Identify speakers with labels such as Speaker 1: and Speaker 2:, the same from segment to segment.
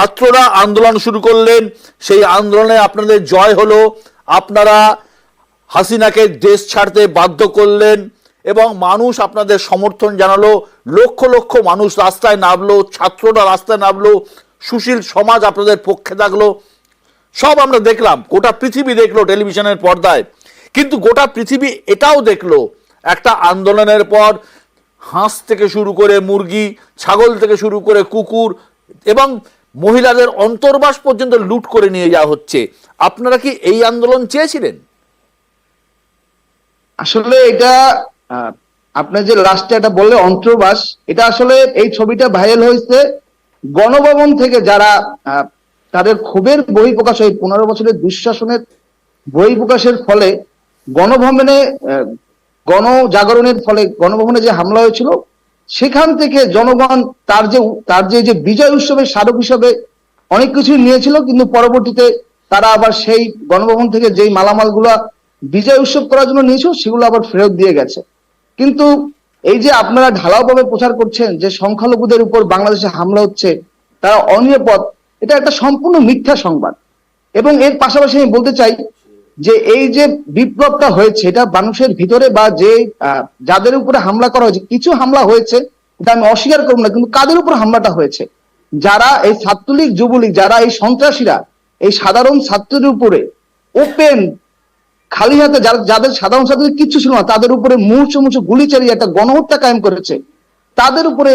Speaker 1: ছাত্ররা আন্দোলন শুরু করলেন, সেই আন্দোলনে আপনাদের জয় হলো, আপনারা হাসিনাকে দেশ ছাড়তে বাধ্য করলেন এবং মানুষ আপনাদের সমর্থন জানালো, লক্ষ লক্ষ মানুষ রাস্তায় নামলো, ছাত্ররা রাস্তায় নামলো, সুশীল সমাজ আপনাদের পক্ষে থাকলো, সব আমরা দেখলাম, গোটা পৃথিবী দেখলো টেলিভিশনের পর্দায়। কিন্তু গোটা পৃথিবী এটাও দেখলো একটা আন্দোলনের পর হাঁস থেকে শুরু করে মুরগি, ছাগল থেকে শুরু করে কুকুর এবং মহিলাদের অন্তর্বাস পর্যন্ত লুট করে নিয়ে যাওয়া হচ্ছে। আপনারা কি এই আন্দোলন চেয়েছিলেন?
Speaker 2: আসলে এটা আপনার যে লাস্টে এটা বললে অন্তর্বাস, এটা আসলে এই ছবিটা ভাইরাল হয়েছে গণভবন থেকে যারা তাদের ক্ষোভের বহিঃপ্রকাশ, হয় 15 বছরের দুঃশাসনের বহিঃপ্রকাশের ফলে গণভবনে গণজাগরণের ফলে গণভবনে যে হামলা হয়েছিল, সেখান থেকে জনগণ তার যে বিজয় উৎসবের স্মারক হিসেবে অনেক কিছু নিয়েছিল, কিন্তু পরবর্তীতে তারা আবার সেই গণভবন থেকে যেই মালামালগুলা বিজয় উৎসব করার জন্য নিয়েছিল সেগুলো আবার ফেরত দিয়ে গেছে। কিন্তু এই যে আপনারা ঢালাওভাবে প্রচার করছেন যে সংখ্যালঘুদের উপর বাংলাদেশে হামলা হচ্ছে, তারা অনিরাপদ, এটা একটা সম্পূর্ণ মিথ্যা সংবাদ। এবং এর পাশাপাশি আমি বলতে চাই যে এই যে বিপ্লবটা হয়েছে, এটা মানুষের ভিতরে বা যে যাদের উপরে হামলা করা হয়েছে, কিছু হামলা হয়েছে, এটা আমি অস্বীকার করব না, কিন্তু কাদের উপর হামলাটা হয়েছে? যারা এই ছাত্রলীগ যুবলীগ, যারা এই সন্ত্রাসীরা এই সাধারণ ছাত্রদের উপরে ওপেন খালি হাতে, যাদের সাধারণ ছাত্রদের কিচ্ছু ছিল না, তাদের উপরে মুহূর্ত গুলি চালিয়ে একটা গণহত্যা কায়েম করেছে, তাদের উপরে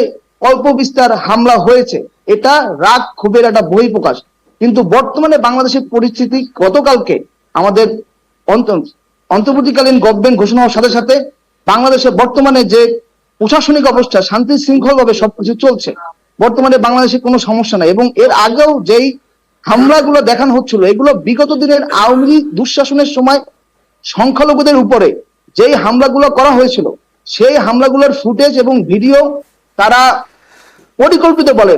Speaker 2: অল্প বিস্তার হামলা হয়েছে। এটা রাগ ক্ষোভের একটা বহিঃপ্রকাশ। কিন্তু বর্তমানে বাংলাদেশের পরিস্থিতি, গতকালকে আমাদের অন্তর্বর্তীকালীন গভর্নমেন্ট ঘোষণা হওয়ার সাথে সাথে বাংলাদেশে বর্তমানে যে প্রশাসনিক অবস্থা, শান্তি শৃঙ্খল ভাবে সবকিছু চলছে, বর্তমানে বাংলাদেশে কোনো সমস্যা নাই। এবং এর আগেও যেই হামলাগুলো দেখানো হচ্ছিল, এগুলো বিগত দিনের আওয়ামী লীগ দুঃশাসনের সময় সংখ্যালঘুদের উপরে যেই হামলাগুলো করা হয়েছিল, সেই হামলাগুলোর ফুটেজ এবং ভিডিও তারা পরিকল্পিত বলে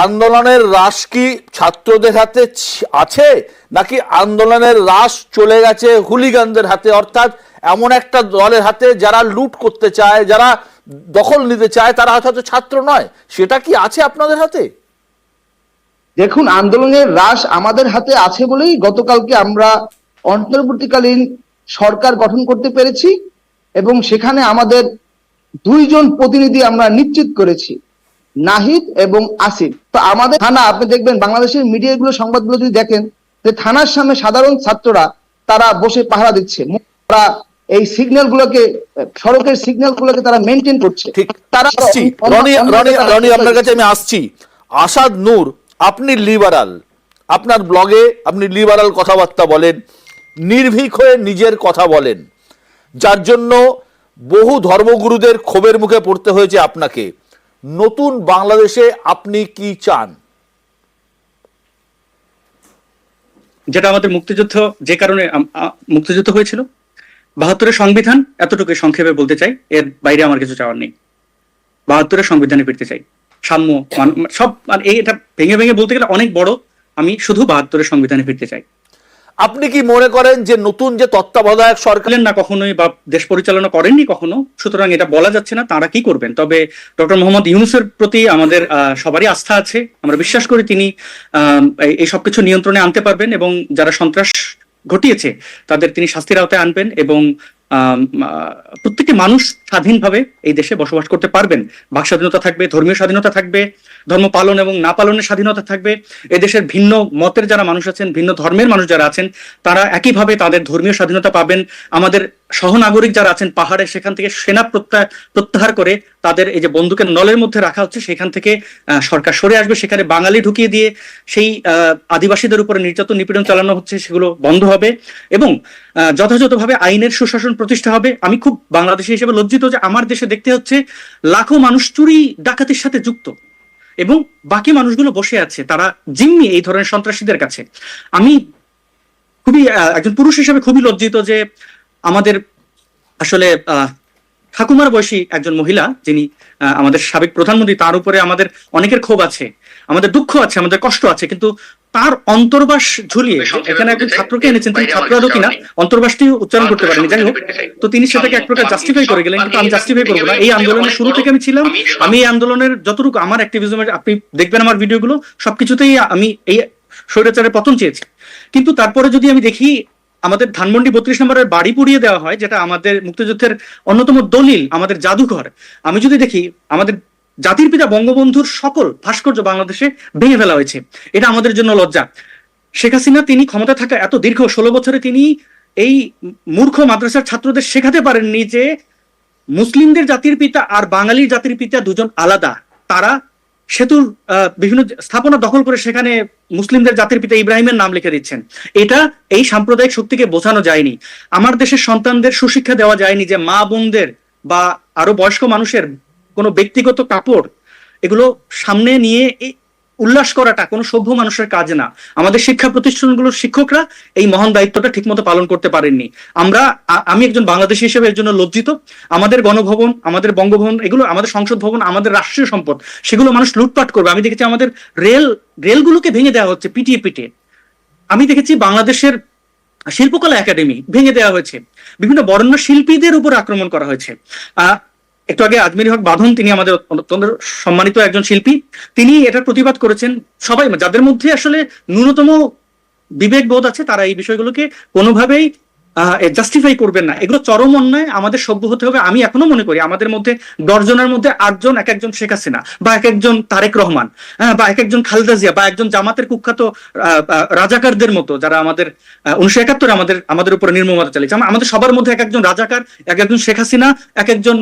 Speaker 1: আন্দোলনের রাশ কি ছাত্রদের হাতে আছে, নাকি আন্দোলনের রাশ চলে গেছে হুলিগানদের হাতে, অর্থাৎ এমন একটা দলের হাতে যারা লুট করতে চায়, যারা দখল নিতে চায়, তারা হয়তো ছাত্র নয়? সেটা কি আছে আপনাদের হাতে?
Speaker 2: দেখুন, আন্দোলনের রাশ আমাদের হাতে আছে বলেই গতকালকে আমরা অন্তর্বর্তীকালীন সরকার গঠন করতে পেরেছি এবং সেখানে আমাদের 2 জন প্রতিনিধি আমরা নিশ্চিত করেছি, নাহিদ এবং আসিফ। তো আমাদের থানা, আপনি দেখবেন বাংলাদেশের মিডিয়াগুলো সংবাদগুলো যদি দেখেন, যে থানার সামনে সাধারণ ছাত্ররা তারা বসে পাহারা দিচ্ছে, তারা এই সিগন্যাল গুলোকে, সড়কের সিগন্যাল গুলোকে তারা মেনটেন করছে।
Speaker 1: ঠিক, তারা রনি আপনার কাছে আমি আসছি। আসাদ নূর, আপনি লিবারাল, আপনার ব্লগে আপনি লিবারাল কথাবার্তা বলেন, নির্ভীক হয়ে নিজের কথা বলেন, যার জন্য বহু ধর্মগুরুদের ক্ষোভের মুখে পড়তে হয়েছে আপনাকে। নতুন বাংলাদেশে আপনি কি চান?
Speaker 3: যেটা আমাদের মুক্তিযুদ্ধ, যে কারণে মুক্তিযুদ্ধ হয়েছিল, 72-এর সংবিধান, এতটুকু সংক্ষেপে বলতে চাই, এর বাইরে আমার কিছু চাওয়ার নেই। 72-এর সংবিধানে ফিরতে চাই, সাম্য সব, এটা ভেঙে ভেঙে বলতে গেলে অনেক বড়। আমি শুধু 72-এর সংবিধানে ফিরতে চাই।
Speaker 1: আপনি কি মনে করেন যে নতুন যে তত্ত্বাবধায়ক সরকার
Speaker 3: না কখনোই, বা দেশ পরিচালনা করেননি কখনো, সুতরাং এটা বলা যাচ্ছে না তারা কি করবেন। তবে ডক্টর মোহাম্মদ ইউনূসের প্রতি আমাদের সবারই আস্থা আছে। আমরা বিশ্বাস করি তিনি এই সবকিছু নিয়ন্ত্রণে আনতে পারবেন এবং যারা সন্ত্রাস ঘটিয়েছে তাদের তিনি শাস্তির আওতায় আনবেন এবং প্রত্যেকটি মানুষ স্বাধীনভাবে এই দেশে বসবাস করতে পারবেন। বাক স্বাধীনতা থাকবে, ধর্মীয় স্বাধীনতা থাকবে, ধর্ম পালন এবং না পালনের স্বাধীনতা থাকবে। এদেশের ভিন্ন মতের যারা মানুষ আছেন, ভিন্ন ধর্মের মানুষ যারা আছেন, তারা একইভাবে তাদের ধর্মীয় স্বাধীনতা পাবেন। আমাদের সহনাগরিক যারা আছেন পাহাড়ে, সেখান থেকে সেনা প্রত্যাহার করে তাদের এই যে বন্দুকের নলের মধ্যে রাখা হচ্ছে, সেখান থেকে সরকার সরে আসবে। সেখানে বাঙালি ঢুকিয়ে দিয়ে সেই আদিবাসীদের উপরে নির্যাতন নিপীড়ন চালানো হচ্ছে, সেগুলো বন্ধ হবে এবং যথাযথভাবে আইনের সুশাসন প্রতিষ্ঠা হবে। আমি খুব বাংলাদেশী হিসেবে লজ্জিত যে আমার দেশে দেখতে হচ্ছে লাখো মানুষ চুরি ডাকাতির সাথে যুক্ত এবং বাকি মানুষগুলো বসে আছে, তারা জিম্মি এই ধরনের সন্ত্রাসীদের কাছে। আমি খুবই একজন পুরুষ হিসেবে খুবই লজ্জিত যে আমাদের আসলে ঠাকুমার বয়সী একজন মহিলা, যিনি আমাদের সাবেক প্রধানমন্ত্রী, তার উপরে আমাদের অনেকের ক্ষোভ আছে, আমাদের দুঃখ আছে, আমাদের কষ্ট আছে, কিন্তু তার অন্তর্বাস ঝুলিয়ে, এখানে একজন ছাত্রকে এনেছেন, তিনি ছাত্র আদৌ কিনা অন্তর্বাসটি উচ্চারণ করতে পারেনি, যাই হোক, তো তিনি সেটাকে এক প্রকার জাস্টিফাই করে গেলেন, কিন্তু আমি জাস্টিফাই করবো না। এই আন্দোলনের শুরু থেকে আমি ছিলাম, আমি এই আন্দোলনের যতটুকু আমার অ্যাক্টিভিজমের, আপনি দেখবেন আমার ভিডিওগুলো, সবকিছুতেই আমি এই স্বৈরাচারের পতন চেয়েছি। কিন্তু তারপরে যদি আমি দেখি আমাদের ধানমন্ডি 32 নম্বরের বাড়ি পুড়িয়ে দেওয়া হয়, যেটা আমাদের মুক্তিযুদ্ধের অন্যতম দলিল, আমাদের জাদুঘর, আমি যদি দেখি আমাদের জাতির পিতা বঙ্গবন্ধুর সকল ভাস্কর্য বাংলাদেশে ভেঙে ফেলা হয়েছে, এটা আমাদের জন্য লজ্জা। শেখ হাসিনা তিনি ক্ষমতা থাকা এত দীর্ঘ 16 বছরে তিনি এই মূর্খ মাদ্রাসার ছাত্রদের শেখাতে পারেননি যে মুসলিমদের জাতির পিতা আর বাঙালির জাতির পিতা দুজন আলাদা। তারা সেতুর বিভিন্ন স্থাপনা দখল করে সেখানে মুসলিমদের জাতির পিতা ইব্রাহিমের নাম লিখে দিচ্ছেন। এটা এই সাম্প্রদায়িক শক্তিকে বোঝানো যায়নি। আমার দেশের সন্তানদের সুশিক্ষা দেওয়া যায়নি যে মা বোনদের বা আরো বয়স্ক মানুষের কোনো ব্যক্তিগত কাপড় এগুলো সামনে নিয়ে উল্লাস করাটা কোনো সভ্য মানুষের কাজ না। আমাদের শিক্ষা প্রতিষ্ঠানগুলোর শিক্ষকরা এই মহান দায়িত্বটা ঠিকমতো পালন করতে পারেননি। আমি একজন বাংলাদেশী হিসেবে এর জন্য লজ্জিত। আমাদের গণভবন, আমাদের বঙ্গভবন, এগুলো আমাদের সংসদ ভবন, আমাদের রাষ্ট্রীয় সম্পদ, সেগুলো মানুষ লুটপাট করবে। আমি দেখেছি আমাদের রেলগুলোকে ভেঙে দেওয়া হচ্ছে পিটিয়ে পিটিয়ে। আমি দেখেছি বাংলাদেশের শিল্পকলা একাডেমি ভেঙে দেওয়া হয়েছে, বিভিন্ন বরেণ্য শিল্পীদের উপর আক্রমণ করা হয়েছে। একটু আগে আজমির হক বাঁধন, তিনি আমাদের অত্যন্ত সম্মানিত একজন শিল্পী, তিনি এটার প্রতিবাদ করেছেন। সবাই যাদের মধ্যে আসলে ন্যূনতম বিবেকবোধ আছে তারা এই বিষয়গুলোকে কোনোভাবেই জাস্টিফাই করবেন না। এগুলো চরম অন্যায়, আমাদের সভ্য হতে হবে। আমি এখনো মনে করি আমাদের মধ্যে 10 জনের মধ্যে 8 জন এক একজন শেখ হাসিনা বা এক একজন তারেক রহমান, বা এক একজন খালেদা জিয়া বা একজন জামাতের কুখ্যাত রাজাকারদের মতো, যারা আমাদের 1971 আমাদের উপরে নির্মমতা চালিয়েছে। আমাদের সবার মধ্যে এক একজন রাজাকার, এক একজন শেখ হাসিনা, এক একজন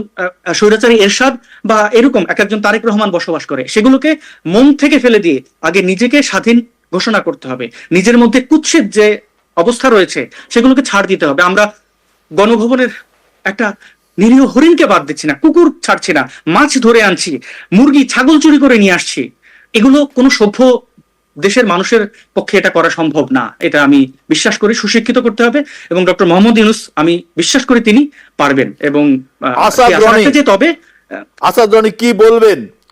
Speaker 3: স্বৈরাচারী এরশাদ বা এরকম এক একজন তারেক রহমান বসবাস করে। সেগুলোকে মন থেকে ফেলে দিয়ে আগে নিজেকে স্বাধীন ঘোষণা করতে হবে। নিজের মধ্যে কুৎসিত যে অবস্থা রয়েছে সেগুলোকে ছাড় দিতে হবে। আমরা গণভবনের একটা নিরীহ হরিণকে বাদ দিচ্ছি না, কুকুর ছাড়ছি না, মাছ ধরে আনছি, মুরগি ছাগল চুরি করে নিয়ে আসছি। এগুলো কোনো সভ্য দেশের মানুষের পক্ষে এটা করা সম্ভব না। এটা আমি বিশ্বাস করি সুশিক্ষিত করতে হবে, এবং ডক্টর মোহাম্মদ ইউনূস আমি বিশ্বাস করি তিনি পারবেন। এবং তবে
Speaker 1: আসাদ রনি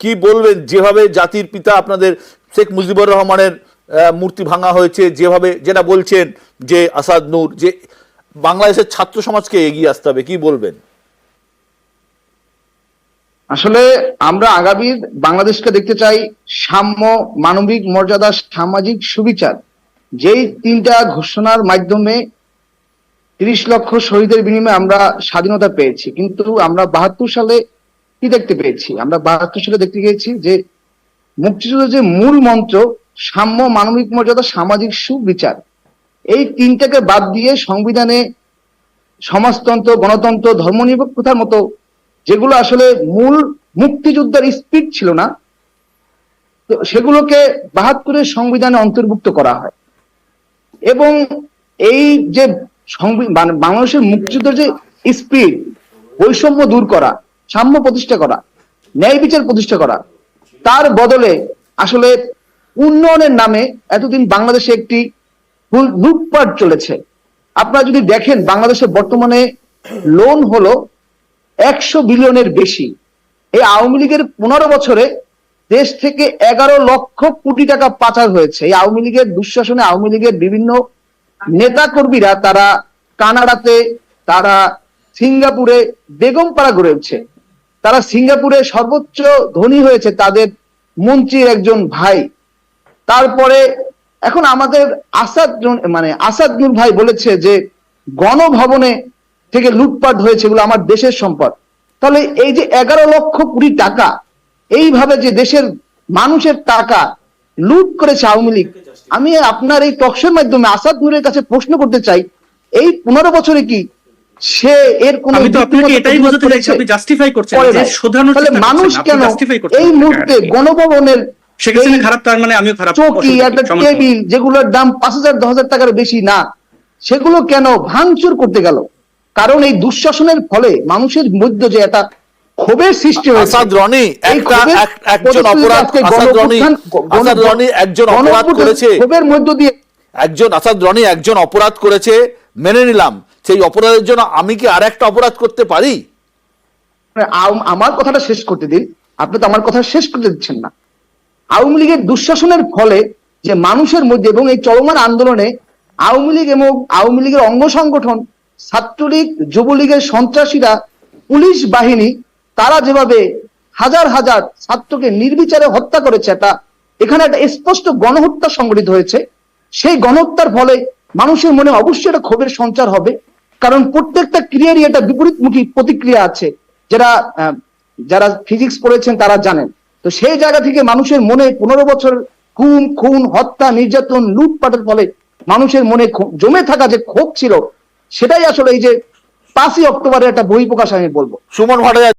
Speaker 1: কি বলবেন যেভাবে জাতির পিতা আপনাদের শেখ মুজিবুর রহমানের মূর্তি ভাঙা হয়েছে, যেভাবে যেটা বলছেন যে আসাদ নূর, যে বাংলাদেশের ছাত্র সমাজকে এগিয়ে আসতে হবে, কি বলবেন?
Speaker 2: আসলে আমরা আগামীর বাংলাদেশকে দেখতে চাই সাম্য, মানবিক মর্যাদা, সামাজিক সুবিচার। যেই 3টা ঘোষণার মাধ্যমে 30 লক্ষ শহীদের বিনিময়ে আমরা স্বাধীনতা পেয়েছি। কিন্তু আমরা 72 সালে কি দেখতে পেয়েছি? আমরা 72 সালে দেখতে পেয়েছি যে মুক্তিযুদ্ধের যে মূল মন্ত্র সাম্য, মানবিক মর্যাদা, সামাজিক সুবিচার, এই 3টাকে বাদ দিয়ে সংবিধানে সমাজতন্ত্র, গণতন্ত্র, ধর্মনিরপেক্ষতার মতো যেগুলো আসলে মূল মুক্তিযুদ্ধের স্পিরিট ছিল না, তো সেগুলোকে 72-এর সংবিধানে অন্তর্ভুক্ত করা হয়। এবং এই যে বাংলাদেশের মুক্তিযুদ্ধের যে স্পিরিট, বৈষম্য দূর করা, সাম্য প্রতিষ্ঠা করা, ন্যায় বিচার প্রতিষ্ঠা করা, তার বদলে আসলে উন্নয়নের নামে এতদিন বাংলাদেশে একটি লুটপাট চলেছে। আপনারা যদি দেখেন বাংলাদেশে বর্তমানে লোন হলো 100 বিলিয়নের বেশি। এই আওয়ামী লীগের 15 বছরে দেশ থেকে 11 লক্ষ কোটি টাকা পাচার হয়েছে। এই আওয়ামী লীগের দুঃশাসনে আওয়ামী লীগের বিভিন্ন নেতা কর্মীরা তারা কানাডাতে, তারা সিঙ্গাপুরে বেগমপাড়া গড়েছে, তারা সিঙ্গাপুরে সর্বোচ্চ ধনী হয়েছে তাদের মন্ত্রীর একজন ভাই। তারপরে এখন আমাদের আসাদ নূর ভাই বলেছে যে গণভবনে থেকে লুটপাট হয়েছে, এগুলো আমার দেশের সম্পদ। তাহলে এই যে 11 লক্ষ কোটি টাকা এইভাবে যে দেশের মানুষের টাকা লুট করেছে আওয়ামী লীগ, আমি আপনার এই টকশোর মাধ্যমে আসাদ নূরের কাছে প্রশ্ন করতে চাই, এই 15 বছরে কি সে এর কোন মানুষ কেন এই মুহূর্তে গণভবনের
Speaker 3: খারাপ, তার মানে আমিও খারাপ,
Speaker 2: চৌকি, একটা টেবিল যেগুলোর দাম 5,000 10,000 টাকার বেশি না, সেগুলো কেন ভাঙচুর করতে গেল? কারণ এই দুঃশাসনের ফলে মানুষের মধ্যে যে একটা ক্ষোভের সৃষ্টি হয়েছে।
Speaker 1: আসাদ রনি একজন অপরাধ করেছে, ক্ষোভের মধ্য দিয়ে আসাদ রনি একজন অপরাধ করেছে, মেনে নিলাম। সেই অপরাধের জন্য আমি কি আর একটা অপরাধ করতে পারি?
Speaker 2: আমার কথাটা শেষ করতে দিন, আপনি তো আমার কথা শেষ করতে দিচ্ছেন না। আওয়ামী লীগের দুঃশাসনের ফলে যে মানুষের মধ্যে এবং এই চলমান আন্দোলনে আওয়ামী লীগ এবং আওয়ামী লীগের অঙ্গ সংগঠন, ছাত্রলীগ, যুবলীগের সন্ত্রাসীরা, পুলিশ বাহিনী, তারা যেভাবে হাজার হাজার ছাত্রকে নির্বিচারে হত্যা করেছে, এখানে একটা স্পষ্ট গণহত্যা সংঘটিত হয়েছে। সেই গণহত্যার ফলে মানুষের মনে অবশ্যই একটা ক্ষোভের সঞ্চার হবে, কারণ প্রত্যেকটা ক্রিয়ারই একটা বিপরীতমুখী প্রতিক্রিয়া আছে। যারা ফিজিক্স পড়েছেন তারা জানেন। তো সেই জায়গা থেকে মানুষের মনে 15 বছর খুন, হত্যা, নির্যাতন, লুটপাটের ফলে মানুষের মনে জমে থাকা যে ক্ষোভ ছিল, সেটাই আসলে এই যে 5ই অক্টোবরের একটা বহিঃপ্রকাশ আমি বলবো।
Speaker 1: সুমন ভট্টাচার্য।